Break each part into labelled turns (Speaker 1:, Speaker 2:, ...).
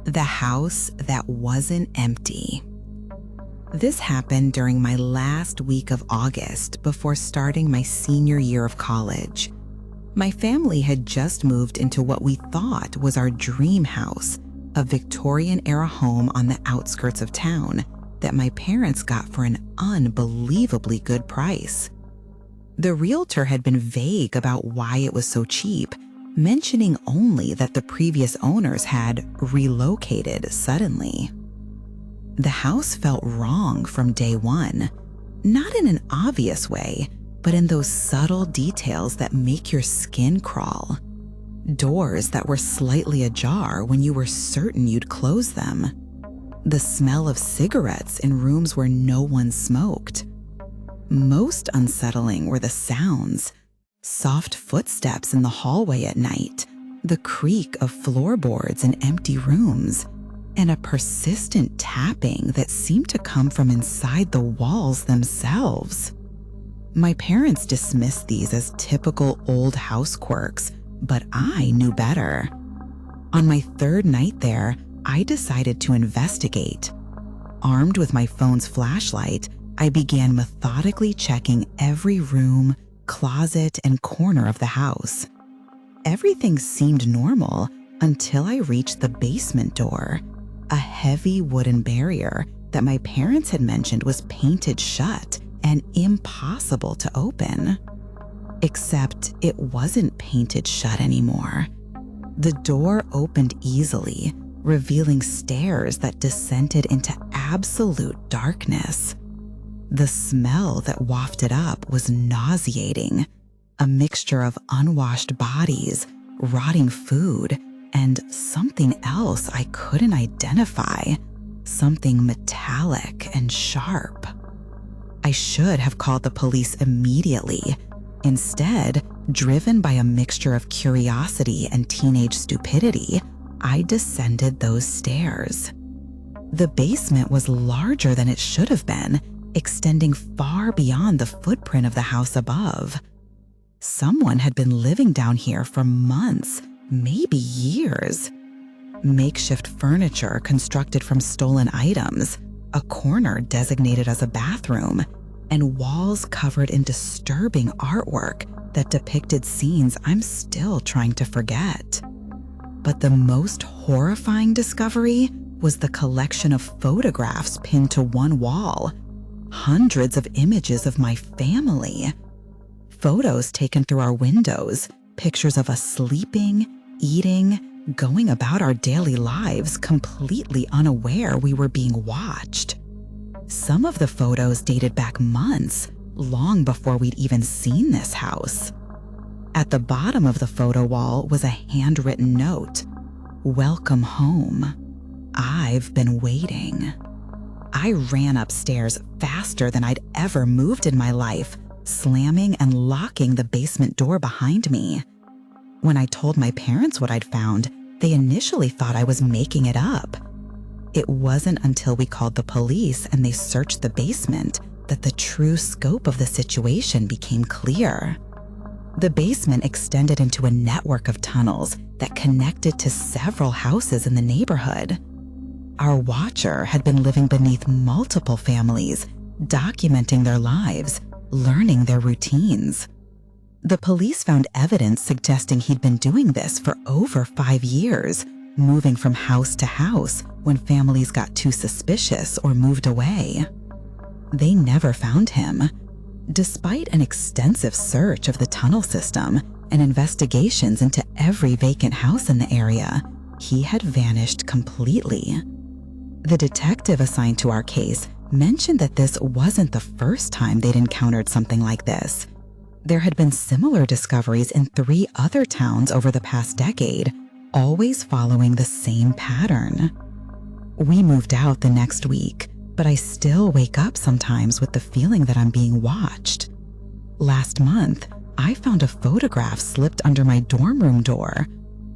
Speaker 1: The house that wasn't empty. This happened during my last week of August before starting my senior year of college. My family had just moved into what we thought was our dream house, a Victorian-era home on the outskirts of town that my parents got for an unbelievably good price. The realtor had been vague about why it was so cheap, mentioning only that the previous owners had relocated suddenly. The house felt wrong from day one, not in an obvious way, but in those subtle details that make your skin crawl. Doors that were slightly ajar when you were certain you'd close them. The smell of cigarettes in rooms where no one smoked. Most unsettling were the sounds. Soft footsteps in the hallway at night, the creak of floorboards in empty rooms, and a persistent tapping that seemed to come from inside the walls themselves. My parents dismissed these as typical old house quirks, but I knew better. On my third night there, I decided to investigate. Armed with my phone's flashlight, I began methodically checking every room, closet, and corner of the house. Everything seemed normal until I reached the basement door, a heavy wooden barrier that my parents had mentioned was painted shut and impossible to open. Except it wasn't painted shut anymore. The door opened easily, revealing stairs that descended into absolute darkness. The smell that wafted up was nauseating, a mixture of unwashed bodies, rotting food, and something else I couldn't identify, something metallic and sharp. I should have called the police immediately. Instead, driven by a mixture of curiosity and teenage stupidity, I descended those stairs. The basement was larger than it should have been, extending far beyond the footprint of the house above. Someone had been living down here for months, maybe years. Makeshift furniture constructed from stolen items, a corner designated as a bathroom, and walls covered in disturbing artwork that depicted scenes I'm still trying to forget. But the most horrifying discovery was the collection of photographs pinned to one wall. Hundreds of images of my family. Photos taken through our windows, pictures of us sleeping, eating, going about our daily lives completely unaware we were being watched. Some of the photos dated back months, long before we'd even seen this house. At the bottom of the photo wall was a handwritten note, "Welcome home. I've been waiting." I ran upstairs faster than I'd ever moved in my life, slamming and locking the basement door behind me. When I told my parents what I'd found, they initially thought I was making it up. It wasn't until we called the police and they searched the basement that the true scope of the situation became clear. The basement extended into a network of tunnels that connected to several houses in the neighborhood. Our watcher had been living beneath multiple families, documenting their lives, learning their routines. The police found evidence suggesting he'd been doing this for over 5 years, moving from house to house when families got too suspicious or moved away. They never found him. Despite an extensive search of the tunnel system and investigations into every vacant house in the area, he had vanished completely. The detective assigned to our case mentioned that this wasn't the first time they'd encountered something like this. There had been similar discoveries in 3 other towns over the past decade, always following the same pattern. We moved out the next week, but I still wake up sometimes with the feeling that I'm being watched. Last month, I found a photograph slipped under my dorm room door,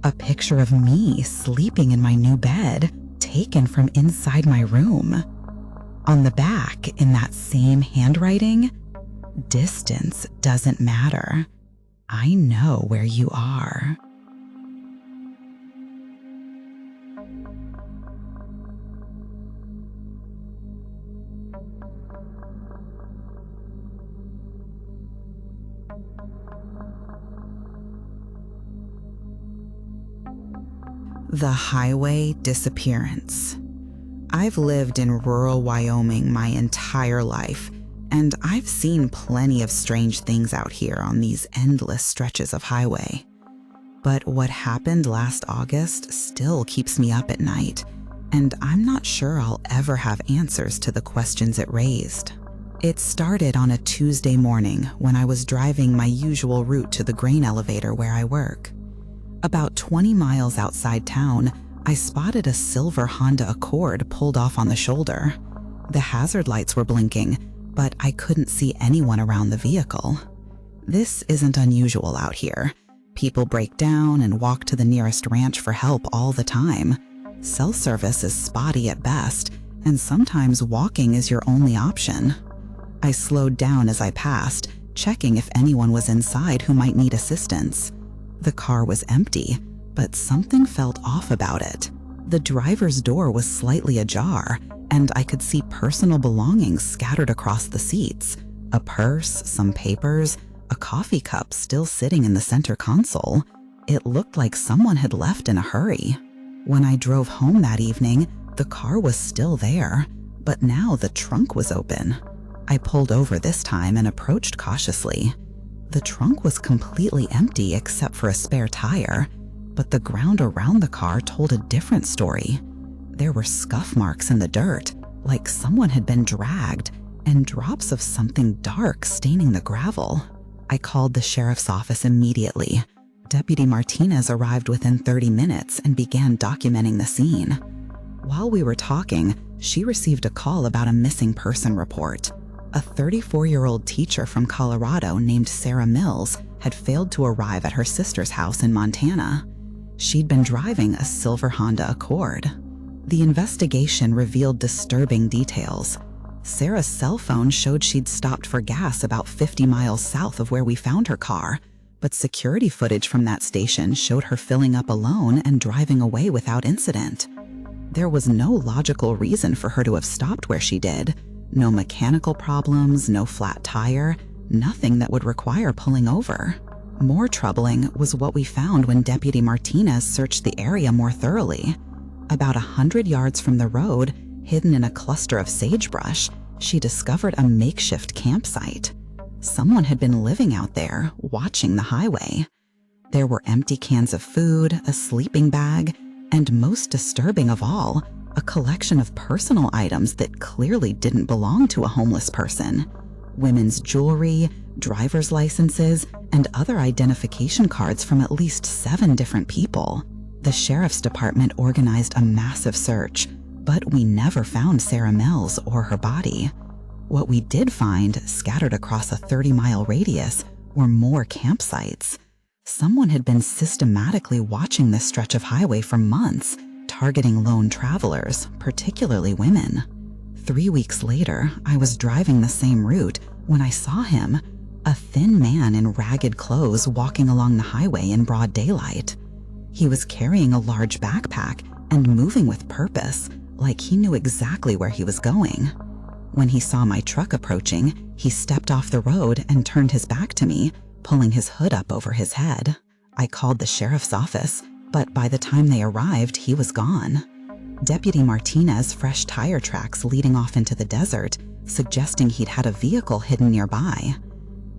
Speaker 1: a picture of me sleeping in my new bed, taken from inside my room. On the back, in that same handwriting, "Distance doesn't matter. I know where you are." The Highway Disappearance. I've lived in rural Wyoming my entire life, and I've seen plenty of strange things out here on these endless stretches of highway. But what happened last August still keeps me up at night, and I'm not sure I'll ever have answers to the questions it raised. It started on a Tuesday morning when I was driving my usual route to the grain elevator where I work. About 20 miles outside town, I spotted a silver Honda Accord pulled off on the shoulder. The hazard lights were blinking, but I couldn't see anyone around the vehicle. This isn't unusual out here. People break down and walk to the nearest ranch for help all the time. Cell service is spotty at best, and sometimes walking is your only option. I slowed down as I passed, checking if anyone was inside who might need assistance. The car was empty, but something felt off about it. The driver's door was slightly ajar, and I could see personal belongings scattered across the seats. A purse, some papers, a coffee cup still sitting in the center console. It looked like someone had left in a hurry. When I drove home that evening, the car was still there, but now the trunk was open. I pulled over this time and approached cautiously. The trunk was completely empty except for a spare tire, but the ground around the car told a different story. There were scuff marks in the dirt, like someone had been dragged, and drops of something dark staining the gravel. I called the sheriff's office immediately. Deputy Martinez arrived within 30 minutes and began documenting the scene. While we were talking, she received a call about a missing person report. A 34-year-old teacher from Colorado named Sarah Mills had failed to arrive at her sister's house in Montana. She'd been driving a silver Honda Accord. The investigation revealed disturbing details. Sarah's cell phone showed she'd stopped for gas about 50 miles south of where we found her car, but security footage from that station showed her filling up alone and driving away without incident. There was no logical reason for her to have stopped where she did. No mechanical problems, no flat tire, nothing that would require pulling over. More troubling was what we found when Deputy Martinez searched the area more thoroughly. About 100 yards from the road, hidden in a cluster of sagebrush, she discovered a makeshift campsite. Someone had been living out there, watching the highway. There were empty cans of food, a sleeping bag, and most disturbing of all, a collection of personal items that clearly didn't belong to a homeless person. Women's jewelry, driver's licenses, and other identification cards from at least 7 different people. The sheriff's department organized a massive search, but we never found Sarah Mills or her body. What we did find, scattered across a 30-mile radius, were more campsites. Someone had been systematically watching this stretch of highway for months, targeting lone travelers, particularly women. 3 weeks later, I was driving the same route when I saw him, a thin man in ragged clothes walking along the highway in broad daylight. He was carrying a large backpack and moving with purpose, like he knew exactly where he was going. When he saw my truck approaching, he stepped off the road and turned his back to me, pulling his hood up over his head. I called the sheriff's office, but by the time they arrived, he was gone. Deputy Martinez fresh tire tracks leading off into the desert, suggesting he'd had a vehicle hidden nearby.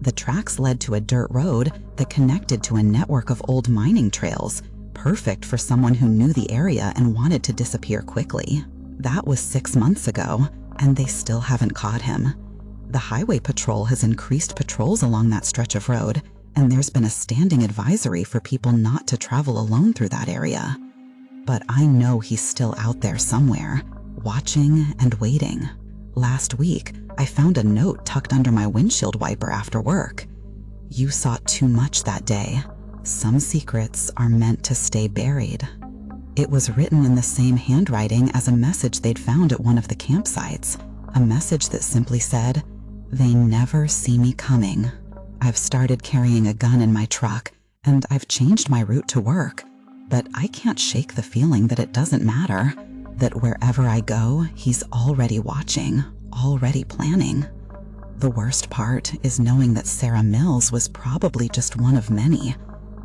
Speaker 1: The tracks led to a dirt road that connected to a network of old mining trails, perfect for someone who knew the area and wanted to disappear quickly. That was 6 months ago, and they still haven't caught him. The Highway Patrol has increased patrols along that stretch of road, and there's been a standing advisory for people not to travel alone through that area. But I know he's still out there somewhere, watching and waiting. Last week, I found a note tucked under my windshield wiper after work. "You sought too much that day. Some secrets are meant to stay buried." It was written in the same handwriting as a message they'd found at one of the campsites, a message that simply said, "They never see me coming. I've started carrying a gun in my truck, and I've changed my route to work, but I can't shake the feeling that it doesn't matter, that wherever I go, he's already watching, already planning." The worst part is knowing that Sarah Mills was probably just one of many,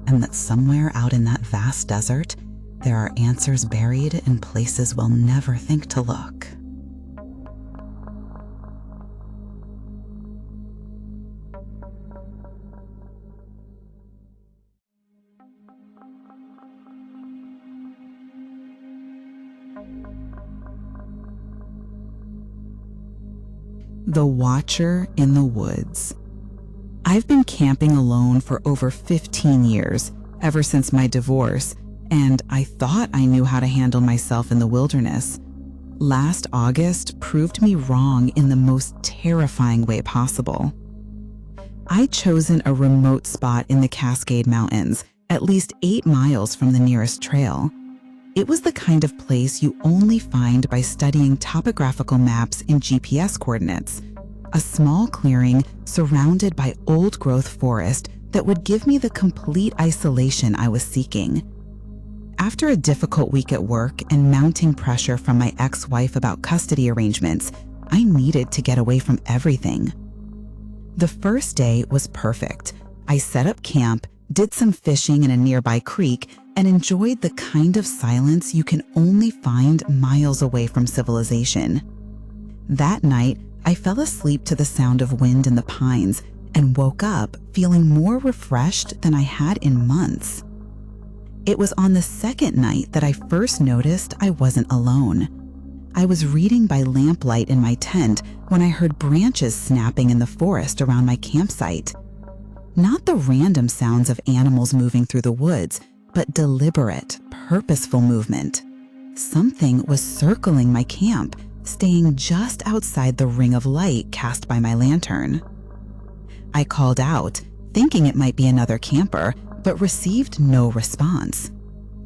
Speaker 1: and that somewhere out in that vast desert, there are answers buried in places we'll never think to look. The Watcher in the Woods. I've been camping alone for over 15 years, ever since my divorce, and I thought I knew how to handle myself in the wilderness. Last August proved me wrong in the most terrifying way possible. I'd chosen a remote spot in the Cascade Mountains, at least 8 miles from the nearest trail. It was the kind of place you only find by studying topographical maps in GPS coordinates. A small clearing surrounded by old-growth forest that would give me the complete isolation I was seeking. After a difficult week at work and mounting pressure from my ex-wife about custody arrangements, I needed to get away from everything. The first day was perfect. I set up camp, did some fishing in a nearby creek, and enjoyed the kind of silence you can only find miles away from civilization. That night, I fell asleep to the sound of wind in the pines and woke up feeling more refreshed than I had in months. It was on the second night that I first noticed I wasn't alone. I was reading by lamplight in my tent when I heard branches snapping in the forest around my campsite. Not the random sounds of animals moving through the woods, but deliberate, purposeful movement. Something was circling my camp, staying just outside the ring of light cast by my lantern. I called out, thinking it might be another camper, but received no response.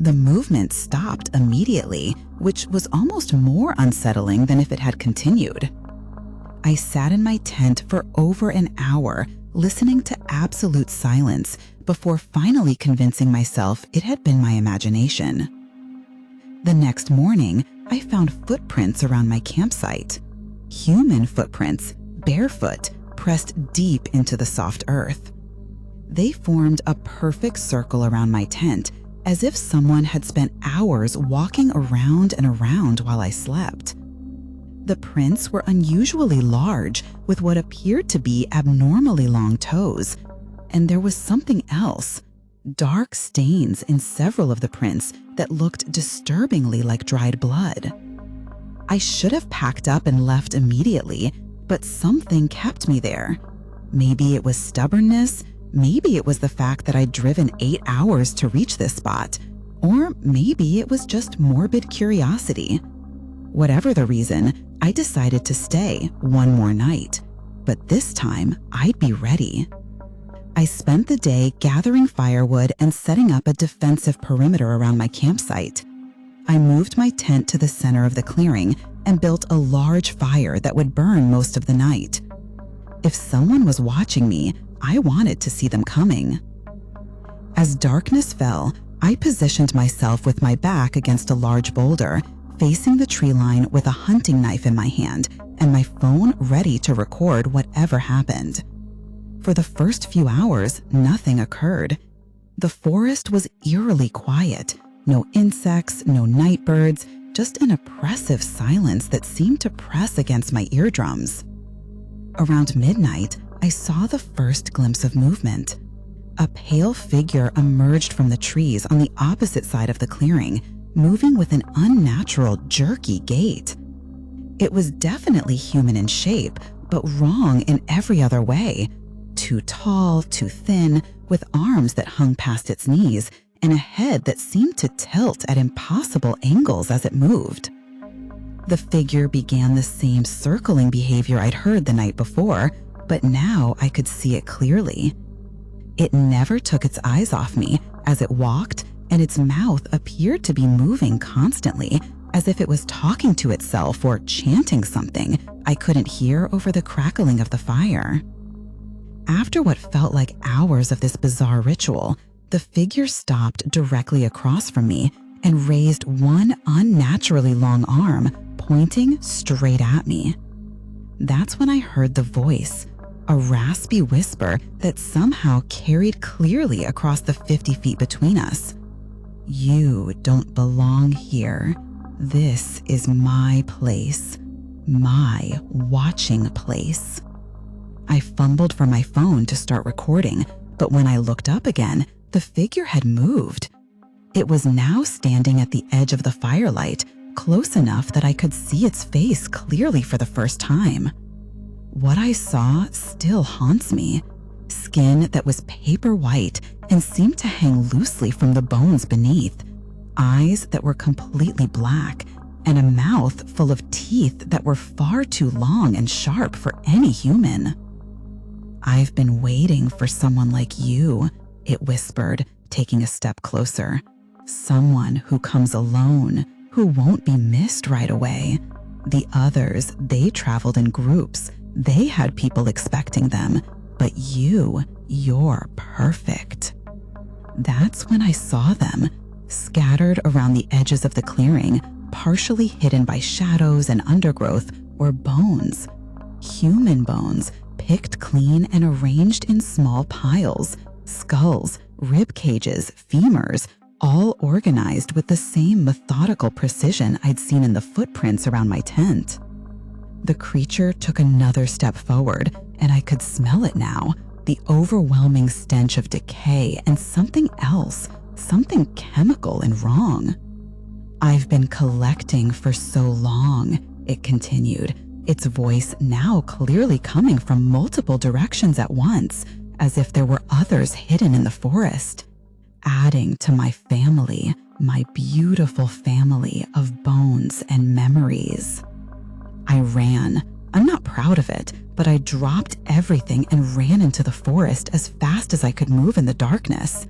Speaker 1: The movement stopped immediately, which was almost more unsettling than if it had continued. I sat in my tent for over an hour, listening to absolute silence before finally convincing myself it had been my imagination. The next morning, I found footprints around my campsite. Human footprints, barefoot, pressed deep into the soft earth. They formed a perfect circle around my tent, as if someone had spent hours walking around and around while I slept. The prints were unusually large, with what appeared to be abnormally long toes. And there was something else, dark stains in several of the prints that looked disturbingly like dried blood. I should have packed up and left immediately, but something kept me there. Maybe it was stubbornness, maybe it was the fact that I'd driven 8 hours to reach this spot, or maybe it was just morbid curiosity. Whatever the reason, I decided to stay one more night, but this time I'd be ready. I spent the day gathering firewood and setting up a defensive perimeter around my campsite. I moved my tent to the center of the clearing and built a large fire that would burn most of the night. If someone was watching me, I wanted to see them coming. As darkness fell, I positioned myself with my back against a large boulder, facing the tree line with a hunting knife in my hand and my phone ready to record whatever happened. For the first few hours, nothing occurred. The forest was eerily quiet. No insects, no night birds, just an oppressive silence that seemed to press against my eardrums. Around midnight, I saw the first glimpse of movement. A pale figure emerged from the trees on the opposite side of the clearing, moving with an unnatural, jerky gait. It was definitely human in shape, but wrong in every other way. Too tall, too thin, with arms that hung past its knees, and a head that seemed to tilt at impossible angles as it moved. The figure began the same circling behavior I'd heard the night before, but now I could see it clearly. It never took its eyes off me as it walked, and its mouth appeared to be moving constantly, as if it was talking to itself or chanting something I couldn't hear over the crackling of the fire. After what felt like hours of this bizarre ritual, the figure stopped directly across from me and raised one unnaturally long arm, pointing straight at me. That's when I heard the voice, a raspy whisper that somehow carried clearly across the 50 feet between us. You don't belong here. This is my place, my watching place. I fumbled for my phone to start recording, but when I looked up again, the figure had moved. It was now standing at the edge of the firelight, close enough that I could see its face clearly for the first time. What I saw still haunts me. Skin that was paper white and seemed to hang loosely from the bones beneath, eyes that were completely black, and a mouth full of teeth that were far too long and sharp for any human. "I've been waiting for someone like you," it whispered, taking a step closer. "Someone who comes alone, who won't be missed right away. The others, they traveled in groups. They had people expecting them. But you're perfect." That's when I saw them, scattered around the edges of the clearing, partially hidden by shadows and undergrowth, were bones. Human bones, picked clean and arranged in small piles. Skulls, rib cages, femurs, all organized with the same methodical precision I'd seen in the footprints around my tent. The creature took another step forward, and I could smell it now, the overwhelming stench of decay and something else, something chemical and wrong. "I've been collecting for so long," it continued, its voice now clearly coming from multiple directions at once, as if there were others hidden in the forest. "Adding to my family, my beautiful family of bones and memories." I ran. I'm not proud of it, but I dropped everything and ran into the forest as fast as I could move in the darkness.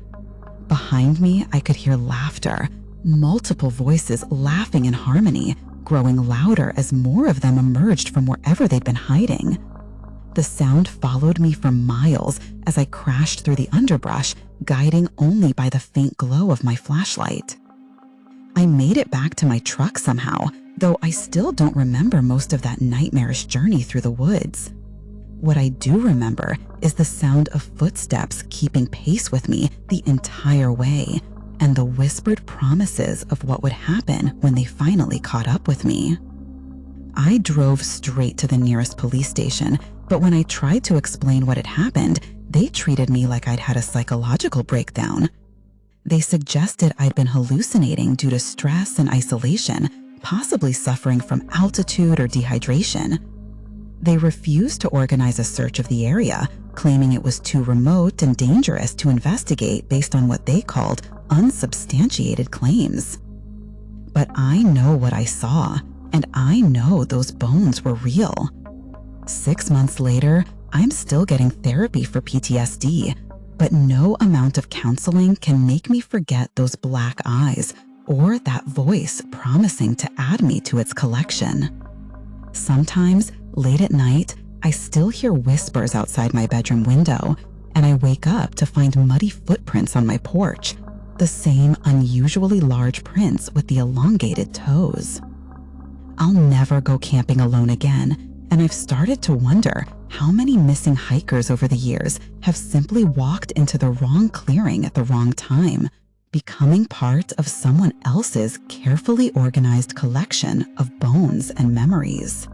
Speaker 1: Behind me, I could hear laughter, multiple voices laughing in harmony, growing louder as more of them emerged from wherever they'd been hiding. The sound followed me for miles as I crashed through the underbrush, guiding only by the faint glow of my flashlight. I made it back to my truck somehow, though I still don't remember most of that nightmarish journey through the woods. What I do remember is the sound of footsteps keeping pace with me the entire way, and the whispered promises of what would happen when they finally caught up with me. I drove straight to the nearest police station, but when I tried to explain what had happened, they treated me like I'd had a psychological breakdown. They suggested I'd been hallucinating due to stress and isolation, possibly suffering from altitude or dehydration. They refused to organize a search of the area, claiming it was too remote and dangerous to investigate based on what they called unsubstantiated claims. But I know what I saw, and I know those bones were real. 6 months later, I'm still getting therapy for PTSD, but no amount of counseling can make me forget those black eyes or that voice promising to add me to its collection. Sometimes, late at night, I still hear whispers outside my bedroom window, and I wake up to find muddy footprints on my porch, the same unusually large prints with the elongated toes. I'll never go camping alone again, and I've started to wonder how many missing hikers over the years have simply walked into the wrong clearing at the wrong time, becoming part of someone else's carefully organized collection of bones and memories.